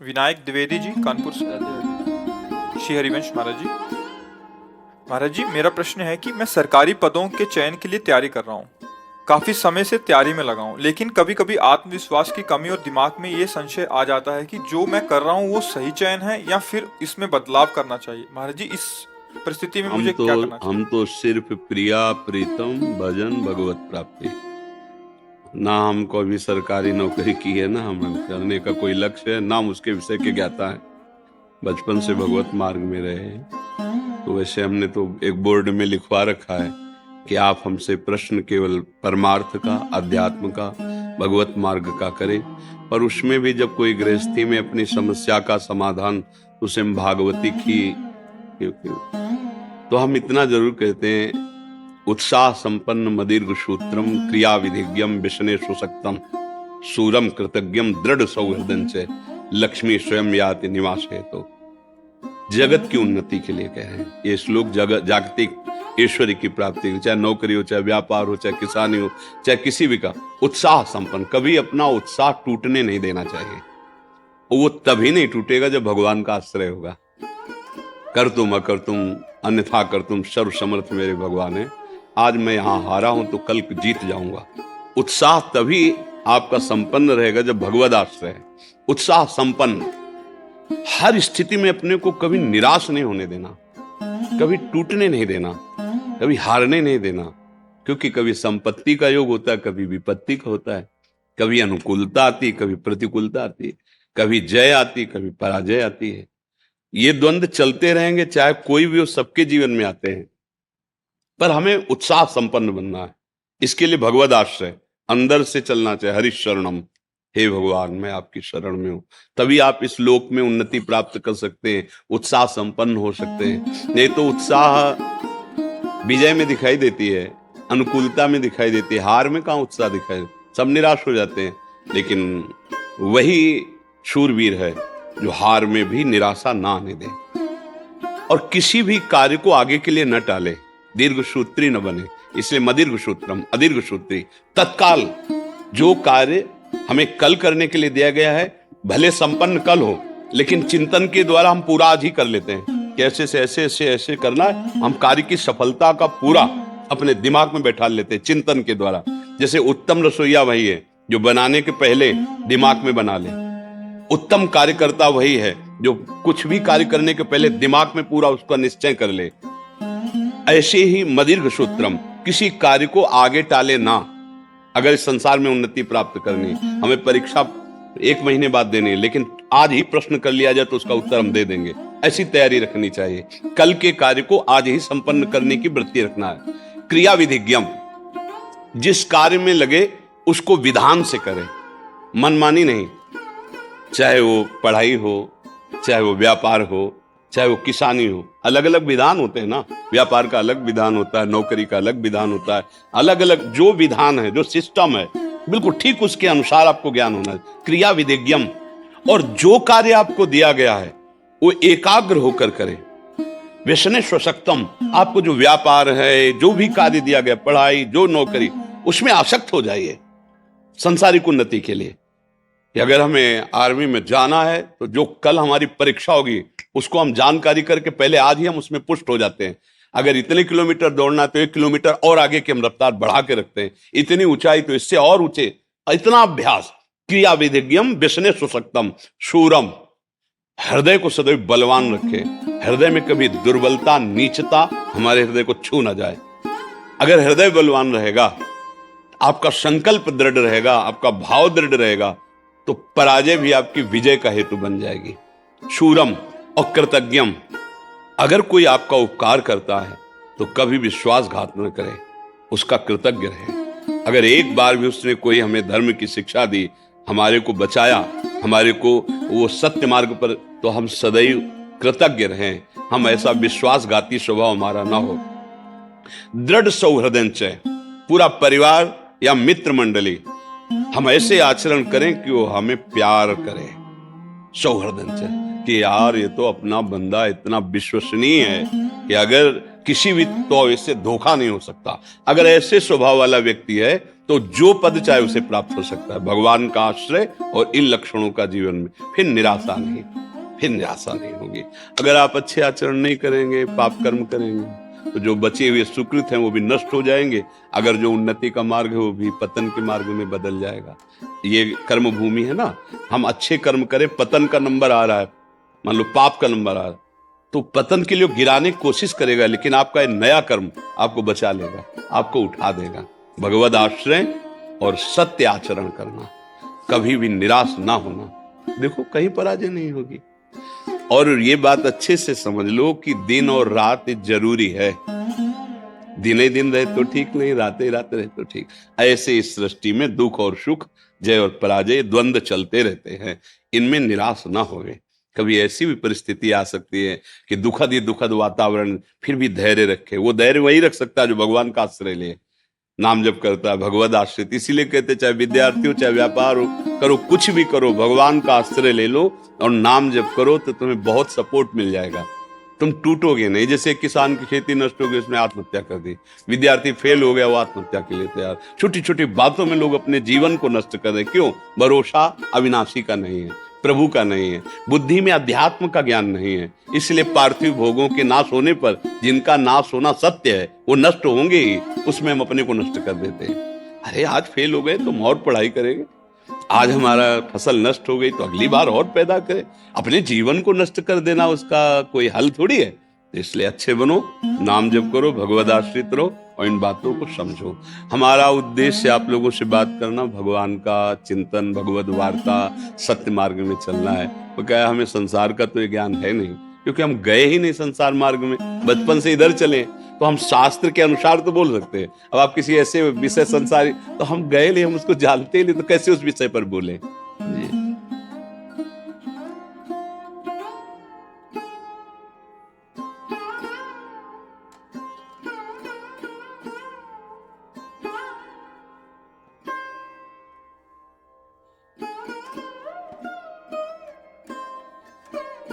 विनायक द्विवेदी जी, कानपुर से। श्री हरिवंश महाराज जी। महाराज जी, मेरा प्रश्न है कि मैं सरकारी पदों के चयन के लिए तैयारी कर रहा हूँ। काफी समय से तैयारी में लगा हूँ, लेकिन कभी कभी आत्मविश्वास की कमी और दिमाग में ये संशय आ जाता है कि जो मैं कर रहा हूँ वो सही चयन है या फिर इसमें बदलाव करना चाहिए। महाराज जी, इस परिस्थिति में मुझे क्या करना चाहिए? हम तो सिर्फ प्रिया प्रीतम भजन भगवत प्राप्ति, ना हमको अभी सरकारी नौकरी की है, ना हम करने का कोई लक्ष्य है, ना हम उसके विषय के ज्ञाता है। बचपन से भगवत मार्ग में रहे हैं, तो वैसे हमने तो एक बोर्ड में लिखवा रखा है कि आप हमसे प्रश्न केवल परमार्थ का, अध्यात्म का, भगवत मार्ग का करें। पर उसमें भी जब कोई गृहस्थी में अपनी समस्या का समाधान उसे हम भागवती की, तो हम इतना जरूर कहते हैं, उत्साह संपन्न मदीर्घ सूत्रम क्रिया विधिज्ञम विष्णे सुशक्तम सूरम कृतज्ञम दृढ़ सौहृदन से लक्ष्मी स्वयं याति निवास है। तो जगत की उन्नति के लिए कह रहे हैं ये श्लोक। जागतिक ईश्वरी की प्राप्ति, चाहे नौकरी हो, चाहे व्यापार हो, चाहे किसानी हो, चाहे किसी भी का उत्साह संपन्न, कभी अपना उत्साह टूटने नहीं देना चाहिए। वो तभी नहीं टूटेगा जब भगवान का आश्रय होगा। कर तुम अकर तुम अन्यथा कर तुम सर्व समर्थ मेरे भगवान है। आज मैं यहां हारा हूं तो कल जीत जाऊंगा। उत्साह तभी आपका संपन्न रहेगा जब भगवद आश्रय है। उत्साह संपन्न, हर स्थिति में अपने को कभी निराश नहीं होने देना, कभी टूटने नहीं देना, कभी हारने नहीं देना, क्योंकि कभी संपत्ति का योग होता है, कभी विपत्ति का होता है, कभी अनुकूलता आती, कभी प्रतिकूलता आती, कभी जय आती, कभी पराजय आती है। ये द्वंद्व चलते रहेंगे, चाहे कोई भी हो, सबके जीवन में आते हैं। पर हमें उत्साह संपन्न बनना है। इसके लिए भगवद आश्रय अंदर से चलना चाहिए। हरि शरणम, हे भगवान मैं आपकी शरण में हूं। तभी आप इस लोक में उन्नति प्राप्त कर सकते हैं, उत्साह संपन्न हो सकते हैं। नहीं तो उत्साह विजय में दिखाई देती है, अनुकूलता में दिखाई देती है, हार में कहां उत्साह दिखाई, सब निराश हो जाते हैं। लेकिन वही शूरवीर है जो हार में भी निराशा ना आने दे और किसी भी कार्य को आगे के लिए न टाले, दीर्घ सूत्री न बने। इसलिए मदीर्घ सूत्रम अदीर्घ सूत्री, तत्काल जो कार्य हमें कल करने के लिए दिया गया है, भले संपन्न कल हो, लेकिन चिंतन के द्वारा हम पूरा आज ही कर लेते हैं कि ऐसे से ऐसे ऐसे ऐसे करना है। हम कार्य की सफलता का पूरा अपने दिमाग में बैठा लेते हैं चिंतन के द्वारा। जैसे उत्तम रसोईया वही है जो बनाने के पहले दिमाग में बना ले। उत्तम कार्यकर्ता वही है जो कुछ भी कार्य करने के पहले दिमाग में पूरा उसका निश्चय कर ले। ऐसे ही मदीर्घ सूत्रम, किसी कार्य को आगे टाले ना। अगर इस संसार में उन्नति प्राप्त करनी, हमें परीक्षा 1 महीने बाद देनी है, लेकिन आज ही प्रश्न कर लिया जाए तो उसका उत्तर हम दे देंगे, ऐसी तैयारी रखनी चाहिए। कल के कार्य को आज ही संपन्न करने की वृत्ति रखना है। क्रिया विधिज्ञम, जिस कार्य में लगे उसको विधान से करें, मनमानी नहीं। चाहे वो पढ़ाई हो, चाहे वो व्यापार हो, चाहे वो किसानी हो, अलग अलग विधान होते हैं ना। व्यापार का अलग विधान होता है, नौकरी का अलग विधान होता है। अलग अलग जो विधान है, जो सिस्टम है, बिल्कुल ठीक उसके अनुसार आपको ज्ञान होना है। क्रिया विधिज्ञम, और जो कार्य आपको दिया गया है वो एकाग्र होकर करें। व्यसने स्वशक्तम, आपको जो व्यापार है, जो भी कार्य दिया गया, पढ़ाई, जो नौकरी, उसमें आसक्त हो जाइए संसारिक उन्नति के लिए। अगर हमें आर्मी में जाना है तो जो कल हमारी परीक्षा होगी उसको हम जानकारी करके पहले आज ही हम उसमें पुष्ट हो जाते हैं। अगर इतने किलोमीटर दौड़ना तो 1 किलोमीटर और आगे की हम रफ्तार बढ़ा के रखते हैं। इतनी ऊंचाई तो इससे और ऊंचे, इतना अभ्यास। क्रिया विधिज्ञम व्यसने सुशक्तम शूरम, हृदय को सदैव बलवान रखे। हृदय में कभी दुर्बलता, नीचता हमारे हृदय को छू ना जाए। अगर हृदय बलवान रहेगा, आपका संकल्प दृढ़ रहेगा, आपका भाव दृढ़ रहेगा, तो पराजय भी आपकी विजय का हेतु बन जाएगी। शूरम और कृतज्ञम, अगर कोई आपका उपकार करता है तो कभी विश्वासघात न करे, उसका कृतज्ञ रहे। अगर एक बार भी उसने कोई हमें धर्म की शिक्षा दी, हमारे को बचाया, हमारे को वो सत्य मार्ग पर, तो हम सदैव कृतज्ञ रहें। हम ऐसा विश्वासघाती स्वभाव हमारा ना हो। दृढ़ सौहृदय से, पूरा परिवार या मित्र मंडली, हम ऐसे आचरण करें कि वो हमें प्यार करे सौहृदय से, कि यार ये तो अपना बंदा इतना विश्वसनीय है कि अगर किसी भी तो इससे धोखा नहीं हो सकता। अगर ऐसे स्वभाव वाला व्यक्ति है तो जो पद चाहे उसे प्राप्त हो सकता है, भगवान का आश्रय और इन लक्षणों का जीवन में, फिर निराशा नहीं होगी। अगर आप अच्छे आचरण नहीं करेंगे, पाप कर्म करेंगे, तो जो बचे हुए सुकृत हैं वो भी नष्ट हो जाएंगे। अगर जो उन्नति का मार्ग है वो भी पतन के मार्ग में बदल जाएगा। ये कर्म भूमि है ना, हम अच्छे कर्म करें, पतन का नंबर आ रहा है, मान लो पाप का नंबर आ रहा है, तो पतन के लिए गिराने की कोशिश करेगा, लेकिन आपका ये नया कर्म आपको बचा लेगा, आपको उठा देगा। भगवद आश्रय और सत्य आचरण करना, कभी भी निराश ना होना, देखो कहीं पराजय नहीं होगी। और ये बात अच्छे से समझ लो कि दिन और रात जरूरी है। दिन ही दिन रहे तो ठीक नहीं, रातें रात रहे तो ठीक। ऐसे इस सृष्टि में दुख और सुख, जय और पराजय, द्वंद्व चलते रहते हैं, इनमें निराश ना होवे। कभी ऐसी भी परिस्थिति आ सकती है कि दुखद वातावरण, फिर भी धैर्य रखे। वो धैर्य वही रख सकता है जो भगवान का आश्रय ले, नाम जप करता है, भगवद आश्रित। इसीलिए कहते चाहे विद्यार्थी हो, चाहे व्यापार हो, करो कुछ भी करो, भगवान का आश्रय ले लो और नाम जप करो, तो तुम्हें बहुत सपोर्ट मिल जाएगा, तुम टूटोगे नहीं। जैसे किसान की खेती नष्ट हो गई, उसने आत्महत्या कर दी, विद्यार्थी फेल हो गया, वो आत्महत्या के लिए तैयार। छोटी छोटी बातों में लोग अपने जीवन को नष्ट कर रहे। क्यों? भरोसा अविनाशी का नहीं है, प्रभु का नहीं है, बुद्धि में अध्यात्म का ज्ञान नहीं है। इसलिए पार्थिव भोगों के नाश होने पर, जिनका नाश होना सत्य है, वो नष्ट होंगे ही, उसमें हम अपने को नष्ट कर देते हैं। अरे आज फेल हो गए तो हम और पढ़ाई करेंगे, आज हमारा फसल नष्ट हो गई तो अगली बार और पैदा करें। अपने जीवन को नष्ट कर देना उसका कोई हल थोड़ी है। तो इसलिए अच्छे बनो, नाम जप करो, भगवद आश्रित रहो और इन बातों को समझो। हमारा उद्देश्य आप लोगों से बात करना, भगवान का चिंतन, भगवद वार्ता, सत्य मार्ग में चलना है। वो क्या, हमें संसार का तो ये ज्ञान है नहीं, क्योंकि हम गए ही नहीं संसार मार्ग में, बचपन से इधर चले। तो हम शास्त्र के अनुसार तो बोल सकते हैं। अब आप किसी ऐसे विषय संसारी, तो हम गए नहीं, हम उसको जानते ही नहीं, तो कैसे उस विषय पर बोले।